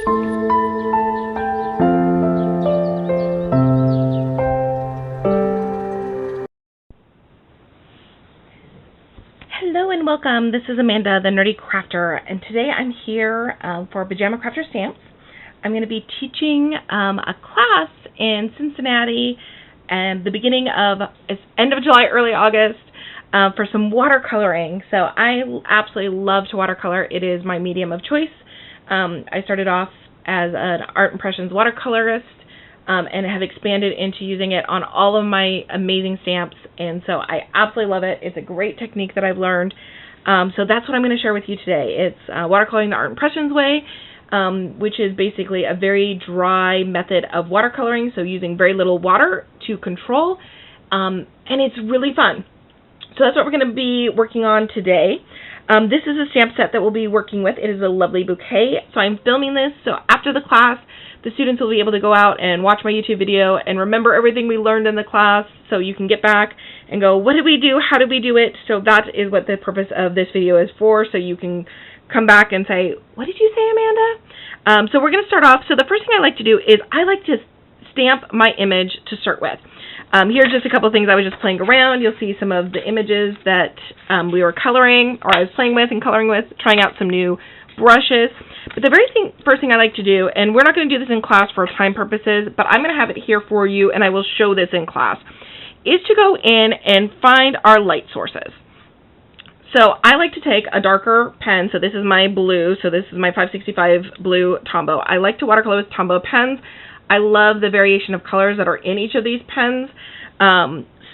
Hello and welcome. This is Amanda, the Nerdy Crafter, and today I'm here for Pajama Crafter Stamps. I'm going to be teaching a class in Cincinnati and the beginning of, it's end of July, early August, for some watercoloring. So I absolutely love to watercolor. It is my medium of choice. I started off as an art impressions watercolorist and have expanded into using it on all of my amazing stamps, and so I absolutely love it. It's a great technique that I've learned. So that's what I'm going to share with you today. It's watercoloring the art impressions way, which is basically a very dry method of watercoloring, so using very little water to control, and it's really fun. So that's what we're going to be working on today. This is a stamp set that we'll be working with. It is a Lovely Bouquet. So I'm filming this, so after the class, the students will be able to go out and watch my YouTube video and remember everything we learned in the class, so you can get back and go, what did we do? How did we do it? So that is what the purpose of this video is for, so you can come back and say, what did you say, Amanda? So we're going to start off. So the first thing I like to do is I like to stamp my image to start with. Here's just a couple of things I was just playing around. You'll see some of the images that we were coloring, or I was playing with and coloring with, trying out some new brushes. But the first thing I like to do, and we're not going to do this in class for time purposes, but I'm going to have it here for you, and I will show this in class, is to go in and find our light sources. So I like to take a darker pen. So this is my blue. So this is my 565 blue Tombow. I like to watercolor with Tombow pens. I love the variation of colors that are in each of these pens.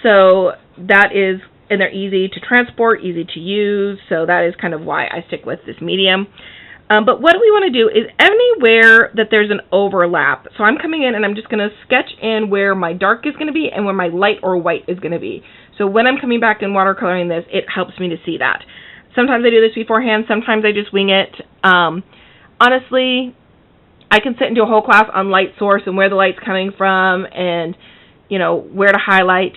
So that is, and they're easy to transport, easy to use. So that is kind of why I stick with this medium. But what we want to do is anywhere that there's an overlap. So I'm coming in and I'm just going to sketch in where my dark is going to be and where my light or white is going to be. So when I'm coming back and watercoloring this, it helps me to see that. Sometimes I do this beforehand. Sometimes I just wing it. Honestly, I can sit and do a whole class on light source and where the light's coming from and, you know, where to highlight.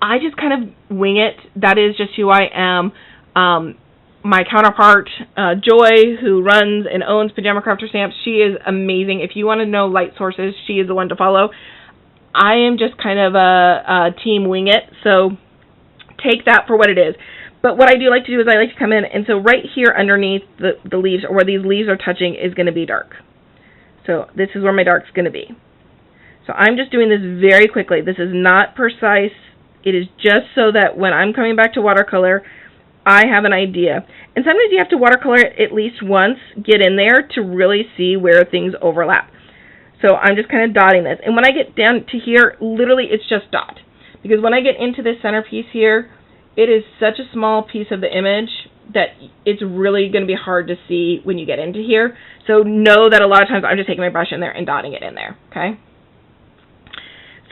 I just kind of wing it. That is just who I am. My counterpart, Joy, who runs and owns Pajama Crafter Stamps, she is amazing. If you want to know light sources, she is the one to follow. I am just kind of a team wing it, so take that for what it is. But what I do like to do is I like to come in, and so right here underneath the leaves, or where these leaves are touching, is going to be dark. So this is where my dark's going to be. So I'm just doing this very quickly. This is not precise. It is just so that when I'm coming back to watercolor, I have an idea. And sometimes you have to watercolor it at least once, get in there to really see where things overlap. So I'm just kind of dotting this. And when I get down to here, literally it's just dot. Because when I get into this centerpiece here, it is such a small piece of the image that it's really going to be hard to see when you get into here. So know that a lot of times I'm just taking my brush in there and dotting it in there, okay?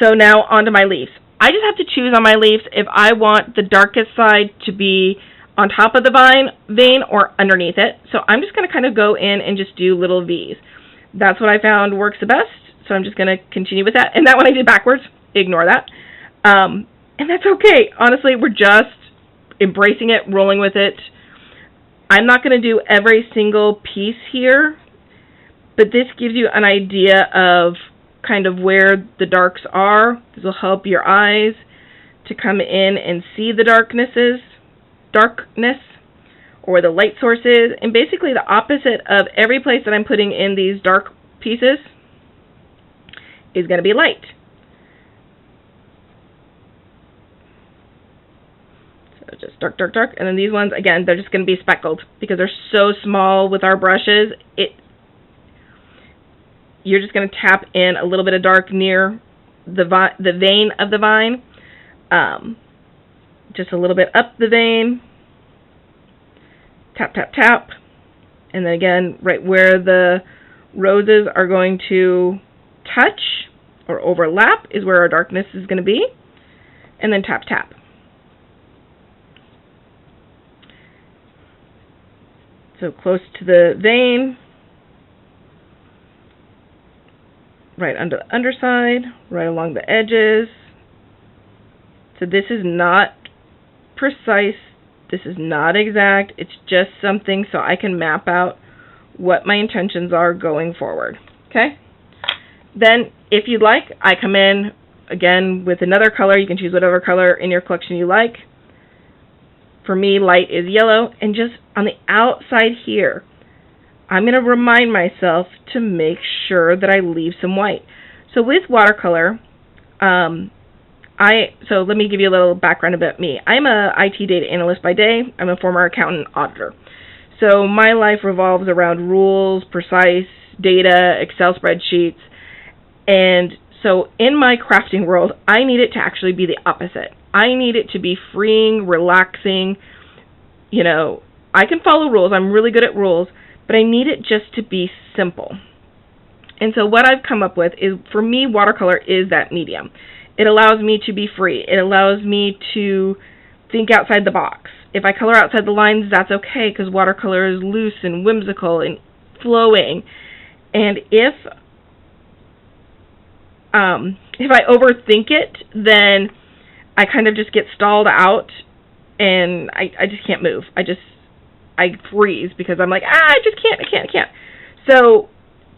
So now onto my leaves. I just have to choose on my leaves if I want the darkest side to be on top of the vein or underneath it. So I'm just going to kind of go in and just do little V's. That's what I found works the best, so I'm just going to continue with that. And that one I did backwards. Ignore that. And that's okay. Honestly, we're just embracing it, rolling with it. I'm not going to do every single piece here, but this gives you an idea of kind of where the darks are. This will help your eyes to come in and see the darkness or the light sources, and basically the opposite of every place that I'm putting in these dark pieces is going to be light. So just dark, dark, dark, and then these ones, again, they're just going to be speckled because they're so small with our brushes. You're just going to tap in a little bit of dark near the vein of the vine, just a little bit up the vein, tap, tap, tap, and then again, right where the roses are going to touch or overlap is where our darkness is going to be, and then tap, tap. So close to the vein, right under the underside, right along the edges. So this is not precise, this is not exact, it's just something so I can map out what my intentions are going forward. Okay? Then, if you'd like, I come in, again, with another color. You can choose whatever color in your collection you like. For me, light is yellow. And just on the outside here, I'm going to remind myself to make sure that I leave some white. So with watercolor, so let me give you a little background about me. I'm a IT data analyst by day. I'm a former accountant auditor. So my life revolves around rules, precise data, Excel spreadsheets. And so in my crafting world, I need it to actually be the opposite. I need it to be freeing, relaxing. You know, I can follow rules. I'm really good at rules, but I need it just to be simple. And so what I've come up with is, for me, watercolor is that medium. It allows me to be free. It allows me to think outside the box. If I color outside the lines, that's okay, because watercolor is loose and whimsical and flowing. And if I overthink it, then I kind of just get stalled out, and I just can't move. I freeze, because I'm like, I can't. So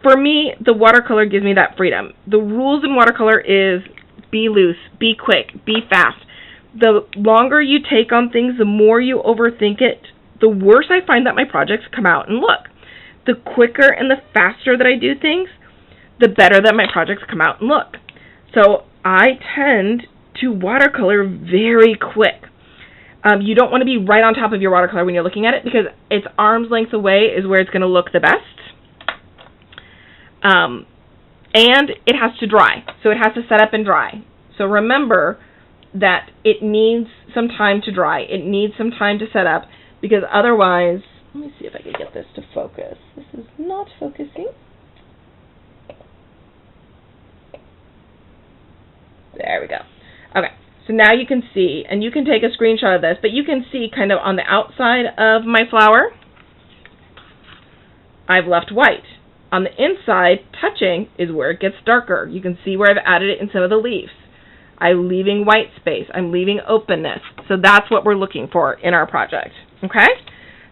for me, the watercolor gives me that freedom. The rules in watercolor is be loose, be quick, be fast. The longer you take on things, the more you overthink it, the worse I find that my projects come out and look. The quicker and the faster that I do things, the better that my projects come out and look. So I tend to watercolor very quick. You don't want to be right on top of your watercolor when you're looking at it, because it's arm's length away is where it's going to look the best. And it has to dry, so it has to set up and dry. So remember that it needs some time to dry. It needs some time to set up, because otherwise, let me see if I can get this to focus. This is not focusing. There we go. Okay, so now you can see, and you can take a screenshot of this, but you can see kind of on the outside of my flower, I've left white. On the inside, touching, is where it gets darker. You can see where I've added it in some of the leaves. I'm leaving white space. I'm leaving openness. So that's what we're looking for in our project. Okay?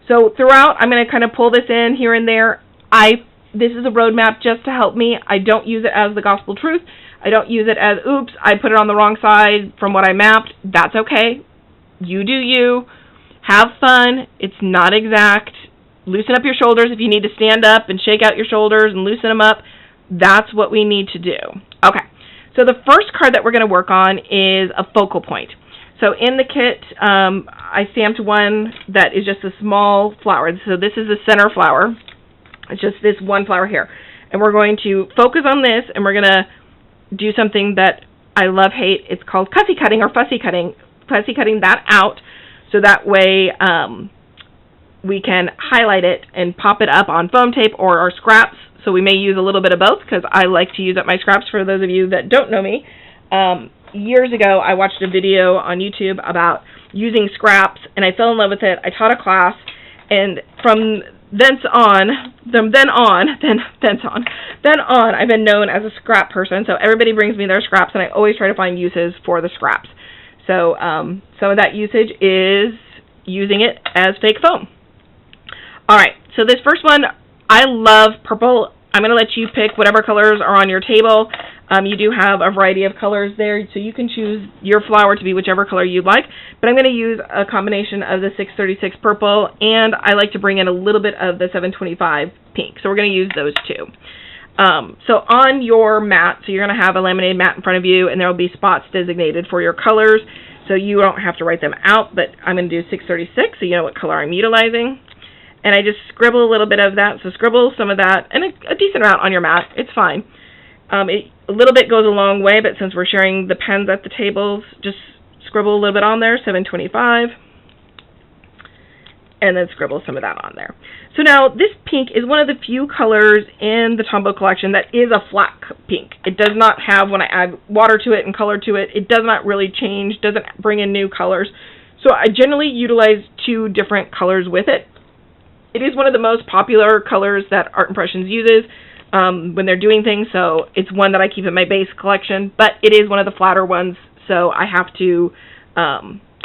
So throughout, I'm going to kind of pull this in here and there. This is a roadmap just to help me. I don't use it as the gospel truth. I don't use it as, oops, I put it on the wrong side from what I mapped. That's okay. You do you. Have fun. It's not exact. Loosen up your shoulders if you need to stand up and shake out your shoulders and loosen them up. That's what we need to do. Okay, so the first card that we're going to work on is a focal point. So in the kit, I stamped one that is just a small flower. So this is the center flower. It's just this one flower here. And we're going to focus on this, and we're going to do something that I love, hate. It's called cussy cutting or fussy cutting. Fussy cutting that out, so that way we can highlight it and pop it up on foam tape or our scraps. So we may use a little bit of both, because I like to use up my scraps. For those of you that don't know me, years ago I watched a video on YouTube about using scraps, and I fell in love with it. I taught a class, and from then on, I've been known as a scrap person. So everybody brings me their scraps, and I always try to find uses for the scraps. So some of that usage is using it as fake foam. All right, so this first one, I love purple. I'm going to let you pick whatever colors are on your table. You do have a variety of colors there, so you can choose your flower to be whichever color you'd like. But I'm going to use a combination of the 636 purple, and I like to bring in a little bit of the 725 pink. So we're going to use those two. So on your mat, so you're going to have a laminated mat in front of you, and there will be spots designated for your colors. So you don't have to write them out, but I'm going to do 636, so you know what color I'm utilizing. And I just scribble a little bit of that. So scribble some of that, and a decent amount on your mat. It's fine. A little bit goes a long way, but since we're sharing the pens at the tables, just scribble a little bit on there, 725, and then scribble some of that on there. So now this pink is one of the few colors in the Tombow collection that is a flat pink. It does not have, when I add water to it and color to it, it does not really change, doesn't bring in new colors. So I generally utilize two different colors with it. It is one of the most popular colors that Art Impressions uses when they're doing things, so it's one that I keep in my base collection, but it is one of the flatter ones, so I have to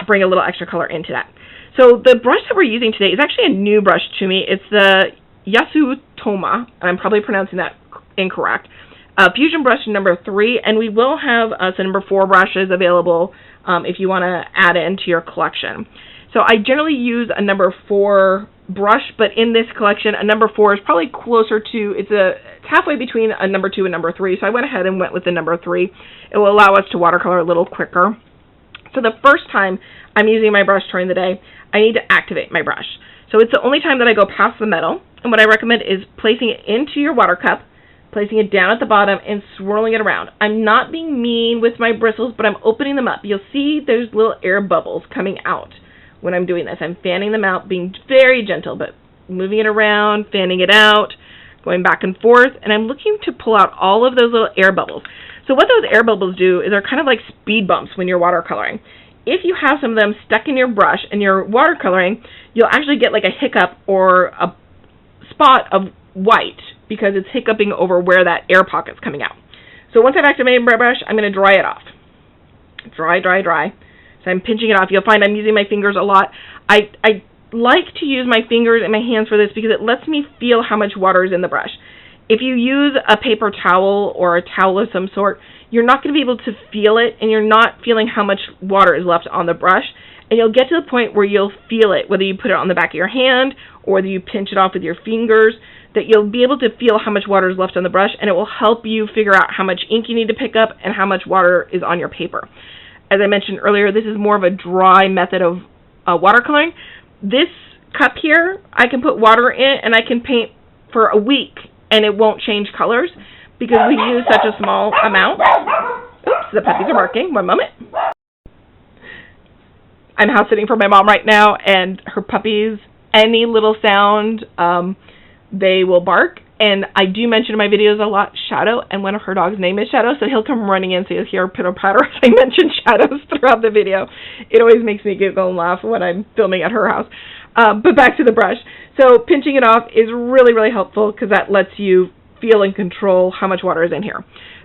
bring a little extra color into that. So the brush that we're using today is actually a new brush to me. It's the Yasutoma, and I'm probably pronouncing that incorrect, Fusion brush number 3, and we will have some number 4 brushes available if you want to add it into your collection. So I generally use a number 4 brush, but in this collection, a number 4 is probably closer to, it's halfway between a number 2 and number 3, so I went ahead and went with the number 3. It will allow us to watercolor a little quicker. So the first time I'm using my brush during the day, I need to activate my brush. So it's the only time that I go past the metal, and what I recommend is placing it into your water cup, placing it down at the bottom, and swirling it around. I'm not being mean with my bristles, but I'm opening them up. You'll see there's little air bubbles coming out when I'm doing this. I'm fanning them out, being very gentle, but moving it around, fanning it out, going back and forth, and I'm looking to pull out all of those little air bubbles. So what those air bubbles do is they're kind of like speed bumps when you're watercoloring. If you have some of them stuck in your brush and you're watercoloring, you'll actually get like a hiccup or a spot of white because it's hiccuping over where that air pocket's coming out. So once I've activated my brush, I'm going to dry it off. Dry, dry, dry. So I'm pinching it off. You'll find I'm using my fingers a lot. I like to use my fingers and my hands for this because it lets me feel how much water is in the brush. If you use a paper towel or a towel of some sort, you're not going to be able to feel it, and you're not feeling how much water is left on the brush. And you'll get to the point where you'll feel it, whether you put it on the back of your hand or whether you pinch it off with your fingers, that you'll be able to feel how much water is left on the brush, and it will help you figure out how much ink you need to pick up and how much water is on your paper. As I mentioned earlier, this is more of a dry method of watercoloring. This cup here, I can put water in and I can paint for a week and it won't change colors because we use such a small amount. Oops, the puppies are barking. One moment. I'm house sitting for my mom right now, and her puppies, any little sound, they will bark. And I do mention in my videos a lot Shadow, and one of her dogs' name is Shadow, so he'll come running in, so you'll hear pitter-patter as I mention shadows throughout the video. It always makes me giggle and laugh when I'm filming at her house. But back to the brush. So pinching it off is really, really helpful because that lets you feel and control how much water is in here.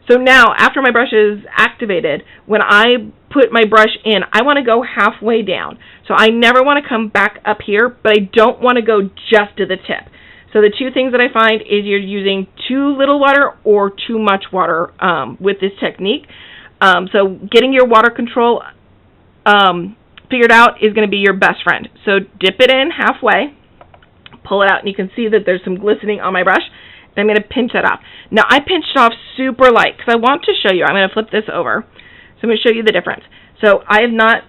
So now, after my brush is activated, when I put my brush in, I want to go halfway down. So I never want to come back up here, but I don't want to go just to the tip. So the two things that I find is you're using too little water or too much water with this technique. So getting your water control figured out is going to be your best friend. So dip it in halfway, pull it out, and you can see that there's some glistening on my brush. And I'm going to pinch that off. Now I pinched it off super light because I want to show you. I'm going to flip this over. So I'm going to show you the difference. So I have not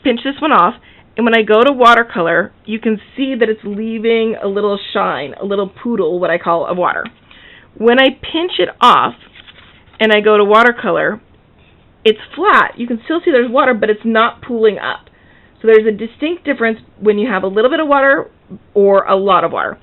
pinched this one off. And when I go to watercolor, you can see that it's leaving a little shine, a little poodle, what I call, of water. When I pinch it off and I go to watercolor, it's flat. You can still see there's water, but it's not pooling up. So there's a distinct difference when you have a little bit of water or a lot of water.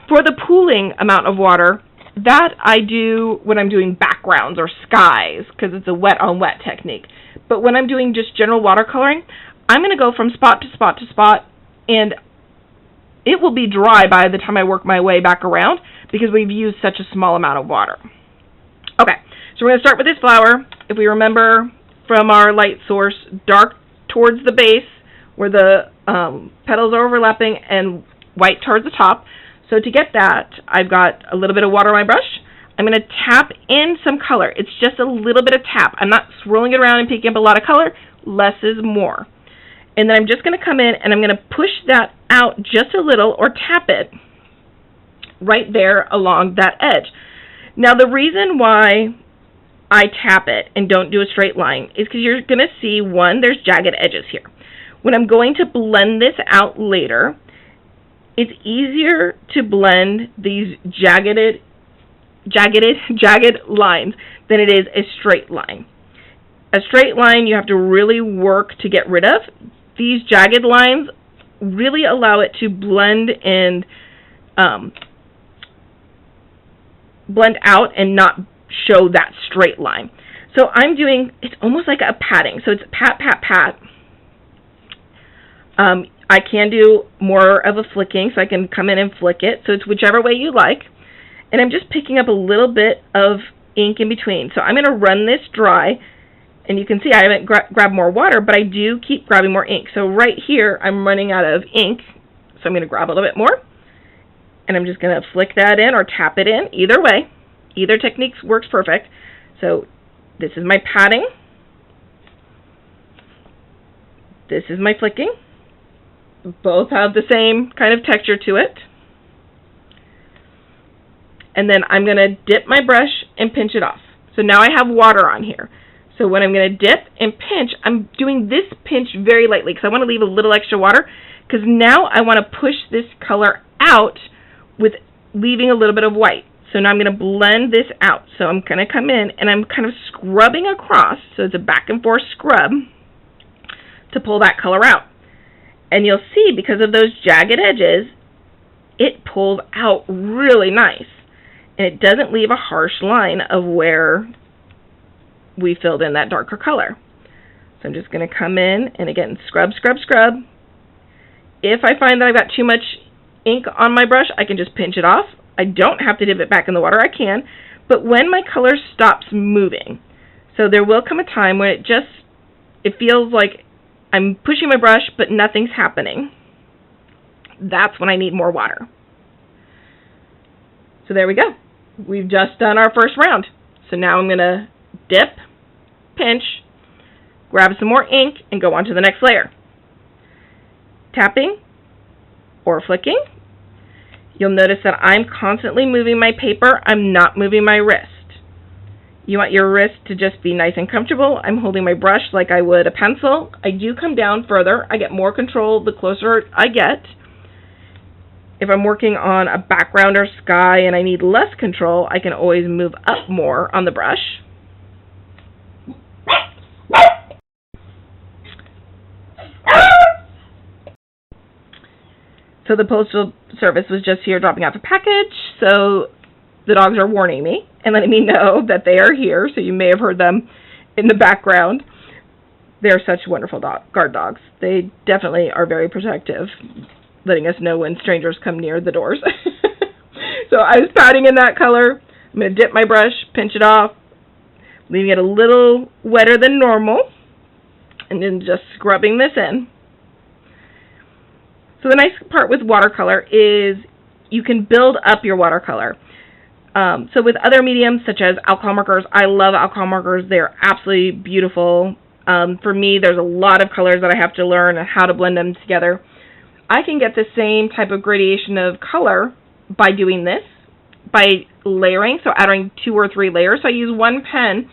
For the pooling amount of water, that I do when I'm doing backgrounds or skies because it's a wet-on-wet technique. But when I'm doing just general watercoloring, I'm going to go from spot to spot to spot, and it will be dry by the time I work my way back around because we've used such a small amount of water. Okay, so we're going to start with this flower. If we remember from our light source, dark towards the base where the petals are overlapping and white towards the top. So to get that, I've got a little bit of water on my brush. I'm going to tap in some color. It's just a little bit of tap. I'm not swirling it around and picking up a lot of color. Less is more. And then I'm just going to come in and I'm going to push that out just a little or tap it right there along that edge. Now the reason why I tap it and don't do a straight line is because you're going to see, one, there's jagged edges here. When I'm going to blend this out later, it's easier to blend these jagged lines than it is a straight line. A straight line you have to really work to get rid of. These jagged lines really allow it to blend and blend out and not show that straight line. So I'm doing, it's almost like a patting. So it's pat, pat, pat. I can do more of a flicking, so I can come in and flick it. So it's whichever way you like. And I'm just picking up a little bit of ink in between. So I'm going to run this dry. And you can see I haven't grabbed more water, but I do keep grabbing more ink. So right here, I'm running out of ink. So I'm going to grab a little bit more. And I'm just going to flick that in or tap it in. Either way, either technique works perfect. So this is my patting. This is my flicking. Both have the same kind of texture to it. And then I'm going to dip my brush and pinch it off. So now I have water on here. So when I'm going to dip and pinch, I'm doing this pinch very lightly because I want to leave a little extra water, because now I want to push this color out with leaving a little bit of white. So now I'm going to blend this out. So I'm going to come in and I'm kind of scrubbing across, so it's a back and forth scrub to pull that color out. And you'll see, because of those jagged edges, it pulls out really nice. And it doesn't leave a harsh line of where we filled in that darker color. So I'm just going to come in and again scrub, scrub, scrub. If I find that I've got too much ink on my brush, I can just pinch it off. I don't have to dip it back in the water, I can. But when my color stops moving, so there will come a time when it feels like I'm pushing my brush but nothing's happening. That's when I need more water. So there we go. We've just done our first round. So now I'm going to dip, pinch, grab some more ink, and go on to the next layer. Tapping or flicking. You'll notice that I'm constantly moving my paper. I'm not moving my wrist. You want your wrist to just be nice and comfortable. I'm holding my brush like I would a pencil. I do come down further. I get more control the closer I get. If I'm working on a background or sky and I need less control, I can always move up more on the brush. So the Postal Service was just here dropping off a package, so the dogs are warning me and letting me know that they are here, so you may have heard them in the background. They're such wonderful guard dogs. They definitely are very protective, letting us know when strangers come near the doors. So I was patting in that color. I'm going to dip my brush, pinch it off, leaving it a little wetter than normal, and then just scrubbing this in. So the nice part with watercolor is you can build up your watercolor. So with other mediums such as alcohol markers, I love alcohol markers. They're absolutely beautiful. For me, there's a lot of colors that I have to learn and how to blend them together. I can get the same type of gradation of color by doing this, by layering, so adding 2 or 3 layers. So I use one pen,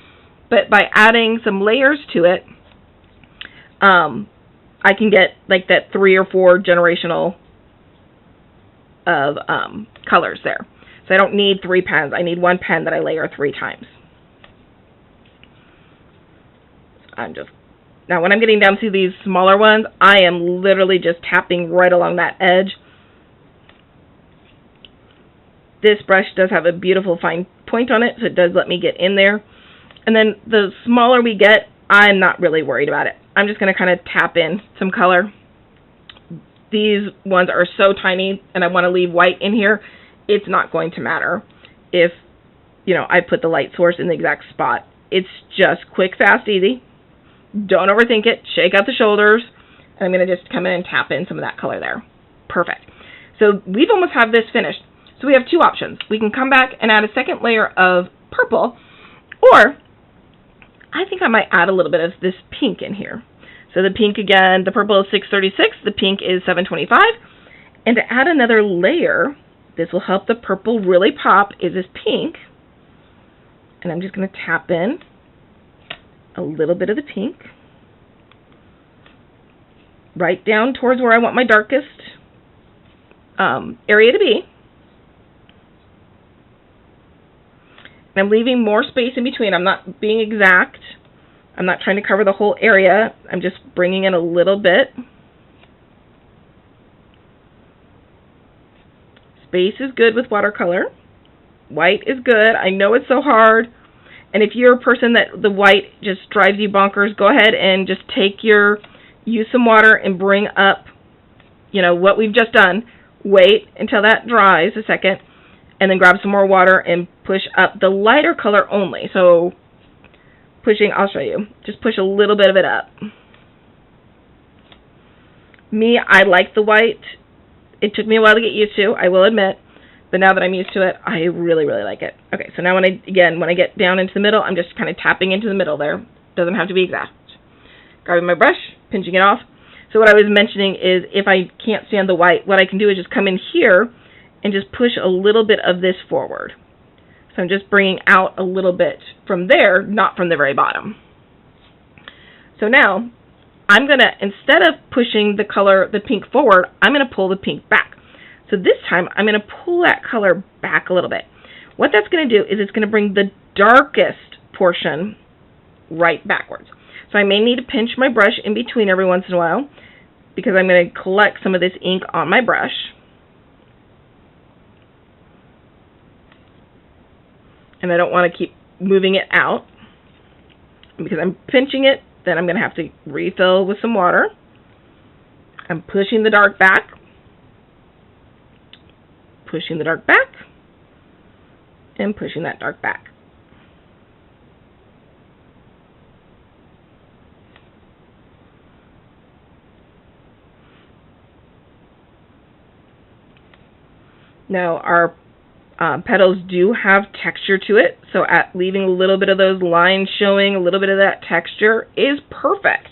but by adding some layers to it, I can get like that 3 or 4 generational of colors there. So I don't need 3 pens. I need one pen that I layer 3 times. Now when I'm getting down to these smaller ones, I am literally just tapping right along that edge. This brush does have a beautiful fine point on it, so it does let me get in there. And then the smaller we get, I'm not really worried about it. I'm just going to kind of tap in some color. These ones are so tiny and I want to leave white in here. It's not going to matter if, I put the light source in the exact spot. It's just quick, fast, easy. Don't overthink it. Shake out the shoulders. And I'm going to just come in and tap in some of that color there. Perfect. So we've almost have this finished. So we have 2 options. We can come back and add a second layer of purple, or I think I might add a little bit of this pink in here. So the pink again, the purple is 636, the pink is 725. And to add another layer, this will help the purple really pop, is this pink. And I'm just going to tap in a little bit of the pink right down towards where I want my darkest area to be. And I'm leaving more space in between. I'm not being exact. I'm not trying to cover the whole area. I'm just bringing in a little bit. Space is good with watercolor. White is good. I know it's so hard. And if you're a person that the white just drives you bonkers, go ahead and just use some water and bring up, what we've just done. Wait until that dries a second, and then grab some more water and push up the lighter color only. So I'll show you. Just push a little bit of it up. Me, I like the white. It took me a while to get used to, I will admit. but now that I'm used to it, I really, really like it. Okay, so now when I get down into the middle, I'm just kind of tapping into the middle there. Doesn't have to be exact. Grabbing my brush, pinching it off. So what I was mentioning is if I can't stand the white, what I can do is just come in here and just push a little bit of this forward. So I'm just bringing out a little bit from there, not from the very bottom. So now I'm going to, instead of pushing the pink forward, I'm going to pull the pink back. So this time I'm going to pull that color back a little bit. What that's going to do is it's going to bring the darkest portion right backwards. So I may need to pinch my brush in between every once in a while because I'm going to collect some of this ink on my brush. And I don't want to keep moving it out because I'm pinching it. Then I'm going to have to refill with some water. I'm pushing the dark back. Pushing the dark back. And pushing that dark back. Now our petals do have texture to it, so leaving a little bit of those lines showing, a little bit of that texture is perfect.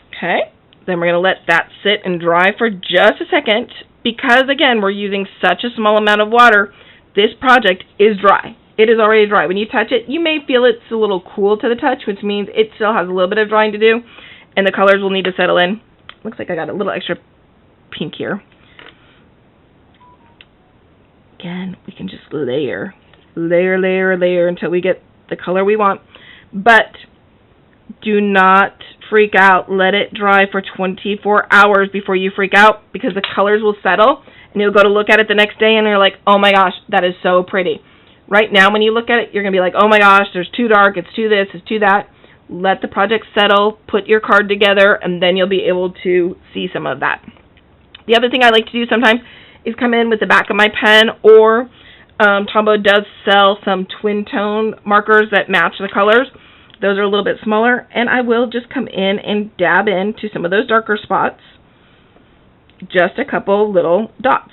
Okay, then we're going to let that sit and dry for just a second because, again, we're using such a small amount of water. This project is dry. It is already dry. When you touch it, you may feel it's a little cool to the touch, which means it still has a little bit of drying to do, and the colors will need to settle in. Looks like I got a little extra pink here. Again, we can just layer until we get the color we want. But do not freak out. Let it dry for 24 hours before you freak out because the colors will settle and you'll go to look at it the next day and you're like, oh my gosh, that is so pretty. Right now when you look at it, you're going to be like, oh my gosh, there's too dark, it's too this, it's too that. Let the project settle, put your card together, and then you'll be able to see some of that. The other thing I like to do sometimes is come in with the back of my pen, or Tombow does sell some twin tone markers that match the colors. Those are a little bit smaller, and I will just come in and dab into some of those darker spots. Just a couple little dots.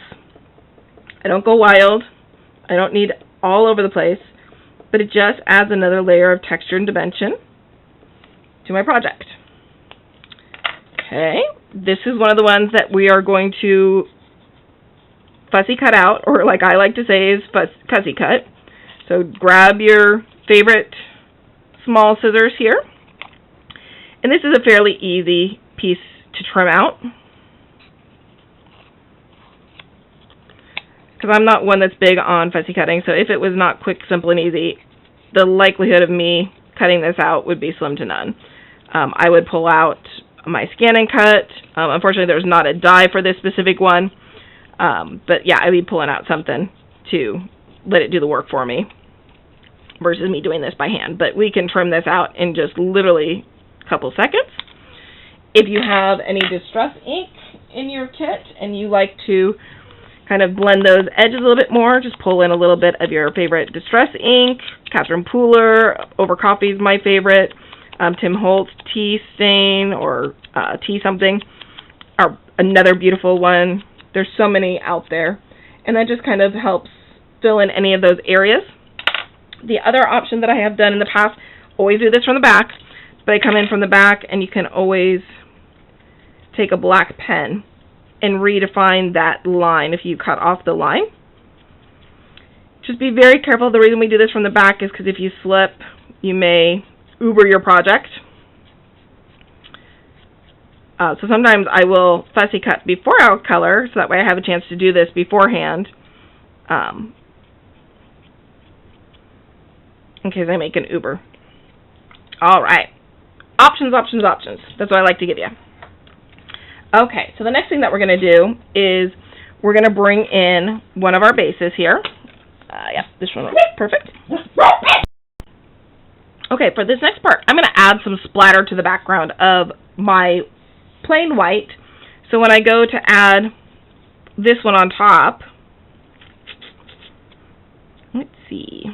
I don't go wild. I don't need all over the place, but it just adds another layer of texture and dimension to my project. Okay, this is one of the ones that we are going to fussy cut out, or like I like to say is fussy cut. So grab your favorite small scissors here. And this is a fairly easy piece to trim out. Because I'm not one that's big on fussy cutting, so if it was not quick, simple, and easy, the likelihood of me cutting this out would be slim to none. I would pull out my scan and cut. Unfortunately, there's not a die for this specific one. But yeah, I'd be pulling out something to let it do the work for me versus me doing this by hand. But we can trim this out in just literally a couple seconds. If you have any distress ink in your kit and you like to kind of blend those edges a little bit more, just pull in a little bit of your favorite distress ink. Catherine Pooler Over Coffee is my favorite. Tim Holtz Tea Stain or Tea Something are another beautiful one. There's so many out there. And that just kind of helps fill in any of those areas. The other option that I have done in the past, always do this from the back, but I come in from the back and you can always take a black pen and redefine that line if you cut off the line. Just be very careful. The reason we do this from the back is because if you slip, you may Uber your project. So sometimes I will fussy cut before I'll color, so that way I have a chance to do this beforehand. In case I make an Uber. Alright. Options. That's what I like to give you. Okay, so the next thing that we're going to do is we're going to bring in one of our bases here. Yep, this one looks perfect. Okay, for this next part, I'm going to add some splatter to the background of my plain white. So when I go to add this one on top, let's see.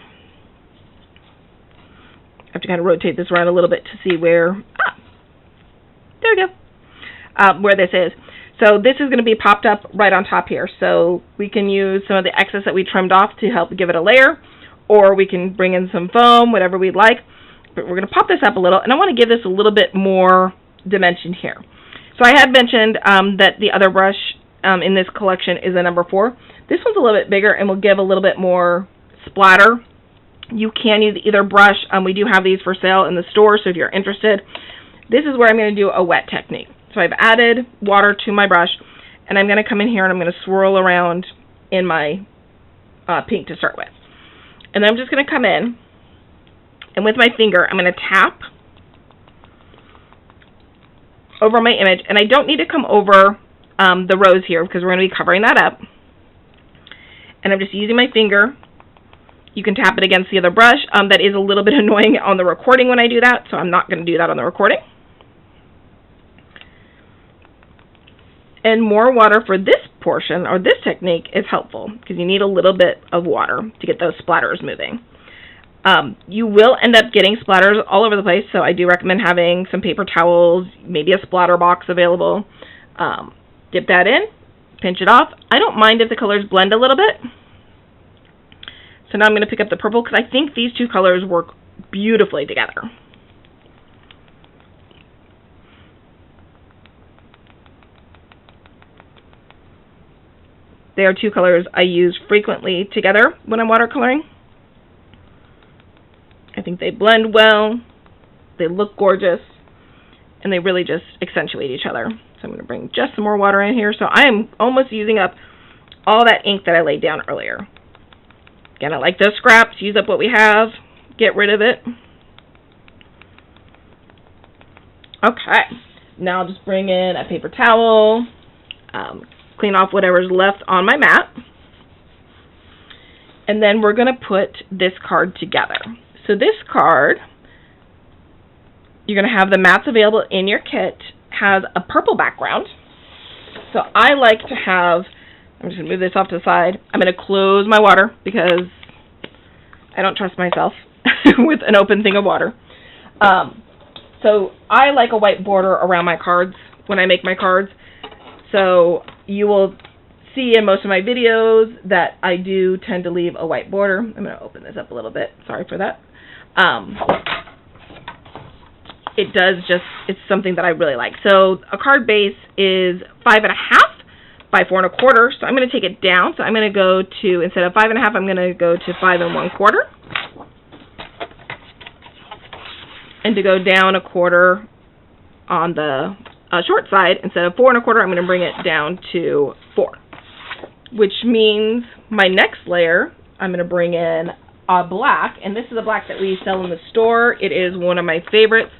I have to kind of rotate this around a little bit to see where, there we go, where this is. So this is going to be popped up right on top here. So we can use some of the excess that we trimmed off to help give it a layer, or we can bring in some foam, whatever we'd like. But we're going to pop this up a little, and I want to give this a little bit more dimension here. So I had mentioned that the other brush in this collection is a number 4. This one's a little bit bigger and will give a little bit more splatter. You can use either brush. We do have these for sale in the store, so if you're interested. This is where I'm going to do a wet technique. So I've added water to my brush, and I'm going to come in here and I'm going to swirl around in my pink to start with. And then I'm just going to come in, and with my finger, I'm going to tap over my image. And I don't need to come over the rose here because we're going to be covering that up. And I'm just using my finger. You can tap it against the other brush. That is a little bit annoying on the recording when I do that, so I'm not going to do that on the recording. And more water for this portion, or this technique, is helpful because you need a little bit of water to get those splatters moving. You will end up getting splatters all over the place, so I do recommend having some paper towels, maybe a splatter box available. Dip that in, pinch it off. I don't mind if the colors blend a little bit. So now I'm going to pick up the purple because I think these two colors work beautifully together. They are two colors I use frequently together when I'm watercoloring. I think they blend well, they look gorgeous, and they really just accentuate each other. So I'm going to bring just some more water in here. So I am almost using up all that ink that I laid down earlier. Again, I like those scraps. Use up what we have. Get rid of it. Okay. Now I'll just bring in a paper towel. Clean off whatever's left on my mat. And then we're going to put this card together. So this card, you're going to have the mats available in your kit, has a purple background. So I like to have, I'm just going to move this off to the side. I'm going to close my water because I don't trust myself with an open thing of water. So I like a white border around my cards when I make my cards. So you will see in most of my videos that I do tend to leave a white border. I'm going to open this up a little bit. Sorry for that. It does just, it's something that I really like. So a card base is 5.5 by 4 1/4. So I'm going to take it down. So I'm going to go to, instead of 5.5, I'm going to go to 5 1/4. And to go down 1/4 on the short side, instead of 4 1/4, I'm going to bring it down to 4. Which means my next layer, I'm going to bring in a black, and this is a black that we sell in the store. It is one of my favorites.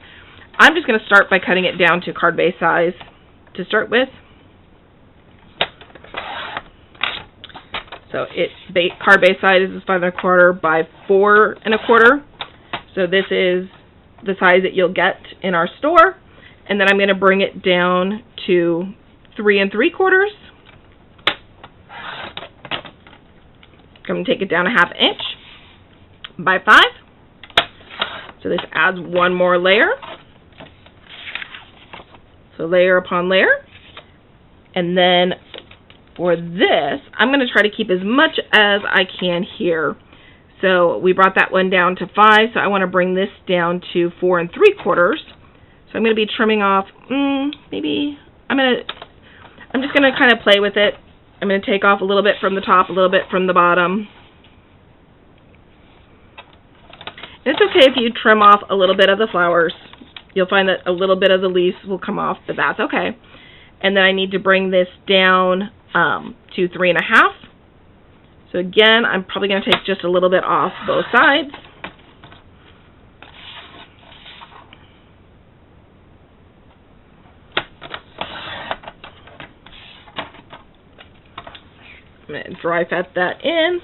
I'm just going to start by cutting it down to card base size to start with. So card base size is 5 1/4 by 4 1/4. So this is the size that you'll get in our store. And then I'm going to bring it down to 3 3/4. I'm going to take it down 1/2 inch by 5. So this adds one more layer. So layer upon layer. And then for this, I'm going to try to keep as much as I can here. So we brought that one down to 5, so I want to bring this down to 4 3/4. So I'm going to be trimming off, maybe, I'm just going to kind of play with it. I'm going to take off a little bit from the top, a little bit from the bottom. And it's okay if you trim off a little bit of the flowers. You'll find that a little bit of the leaves will come off, but that's okay. And then I need to bring this down to 3 1/2. So again, I'm probably going to take just a little bit off both sides. I'm going to dry fet that in.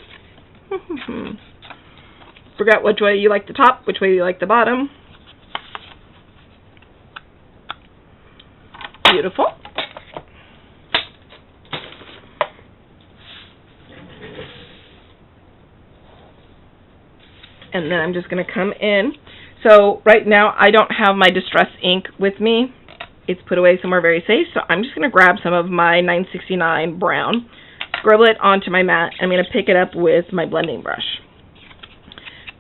Forget which way you like the top, which way you like the bottom. Beautiful. And then I'm just going to come in. So right now I don't have my distress ink with me. it's put away somewhere very safe. So I'm just going to grab some of my 969 brown, scribble it onto my mat, and I'm going to pick it up with my blending brush.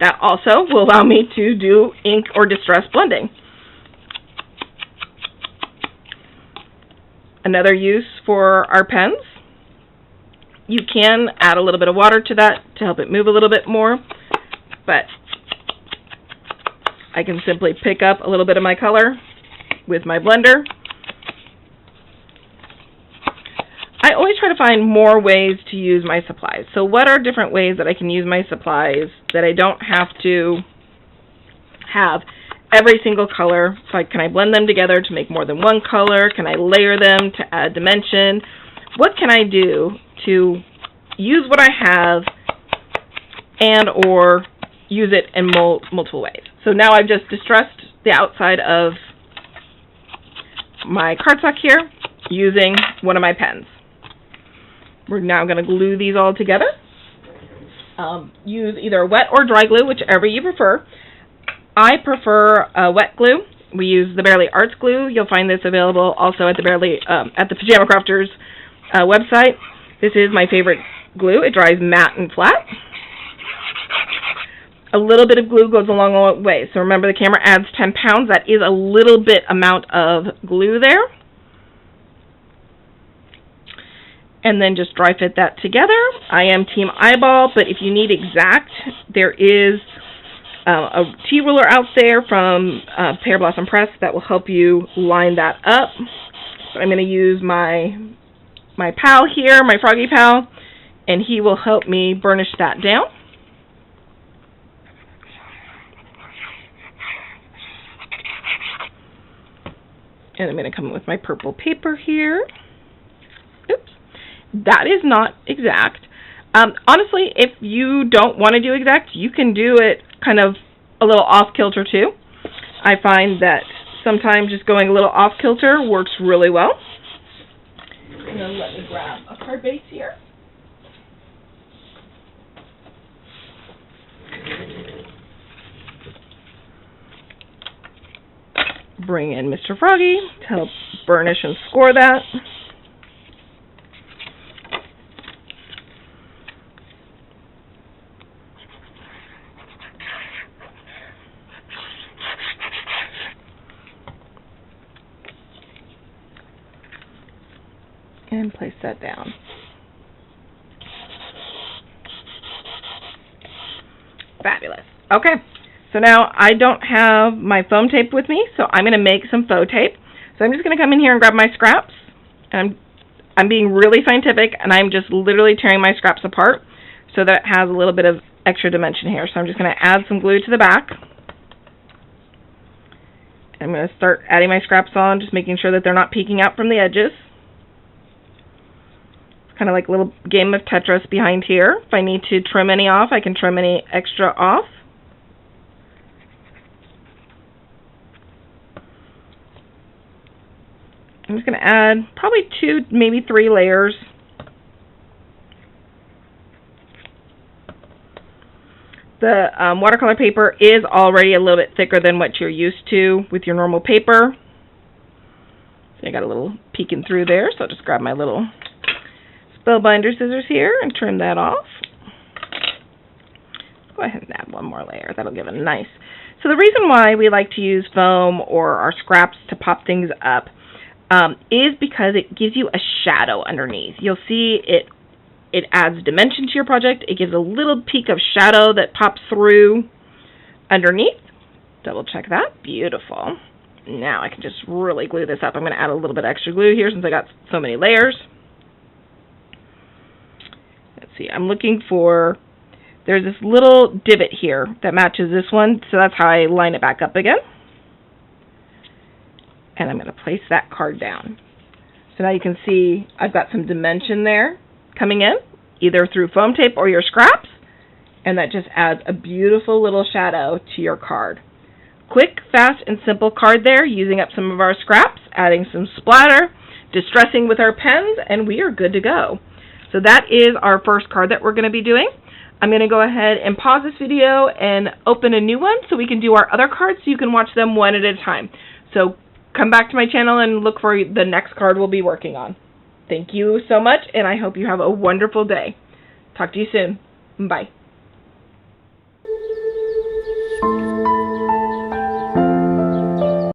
That also will allow me to do ink or distress blending. Another use for our pens, you can add a little bit of water to that to help it move a little bit more, but I can simply pick up a little bit of my color with my blender. I always try to find more ways to use my supplies. So what are different ways that I can use my supplies that I don't have to have every single color? So can I blend them together to make more than one color? Can I layer them to add dimension? What can I do to use what I have and or use it in multiple ways? So now I've just distressed the outside of my cardstock here using one of my pens. We're now going to glue these all together. Use either wet or dry glue, whichever you prefer. I prefer wet glue. We use the Barely Arts glue. You'll find this available also at the Pajama Crafters website. This is my favorite glue. It dries matte and flat. A little bit of glue goes a long way. So remember, the camera adds 10 pounds. That is a little bit amount of glue there. And then just dry fit that together. I am team eyeball, but if you need exact, there is a T-ruler out there from Pear Blossom Press that will help you line that up. So I'm going to use my pal here, my Froggy Pal, and he will help me burnish that down. And I'm going to come in with my purple paper here. Oops. That is not exact. Honestly, if you don't want to do exact, you can do it kind of a little off-kilter too. I find that sometimes just going a little off-kilter works really well. And then let me grab a card base here. Bring in Mr. Froggy to help burnish and score that. And place that down. Fabulous. Okay, so now I don't have my foam tape with me, so I'm going to make some faux tape. So I'm just going to come in here and grab my scraps. And I'm being really scientific, and I'm just literally tearing my scraps apart so that it has a little bit of extra dimension here. So I'm just going to add some glue to the back. I'm going to start adding my scraps on, just making sure that they're not peeking out from the edges. Kind of like a little game of Tetris behind here. If I need to trim any off, I can trim any extra off. I'm just going to add probably 2, maybe 3 layers. The watercolor paper is already a little bit thicker than what you're used to with your normal paper. So I got a little peeking through there, so I'll just grab my little spellbinder scissors here and trim that off. Go ahead and add one more layer. That'll give it a nice. So the reason why we like to use foam or our scraps to pop things up is because it gives you a shadow underneath. You'll see it adds dimension to your project. It gives a little peak of shadow that pops through underneath. Double check that. Beautiful. Now I can just really glue this up. I'm going to add a little bit of extra glue here since I got so many layers. Let's see, I'm looking for, there's this little divot here that matches this one, so that's how I line it back up again. And I'm going to place that card down. So now you can see I've got some dimension there coming in, either through foam tape or your scraps, and that just adds a beautiful little shadow to your card. Quick, fast, and simple card there, using up some of our scraps, adding some splatter, distressing with our pens, and we are good to go. So that is our first card that we're going to be doing. I'm going to go ahead and pause this video and open a new one so we can do our other cards so you can watch them one at a time. So come back to my channel and look for the next card we'll be working on. Thank you so much, and I hope you have a wonderful day. Talk to you soon. Bye.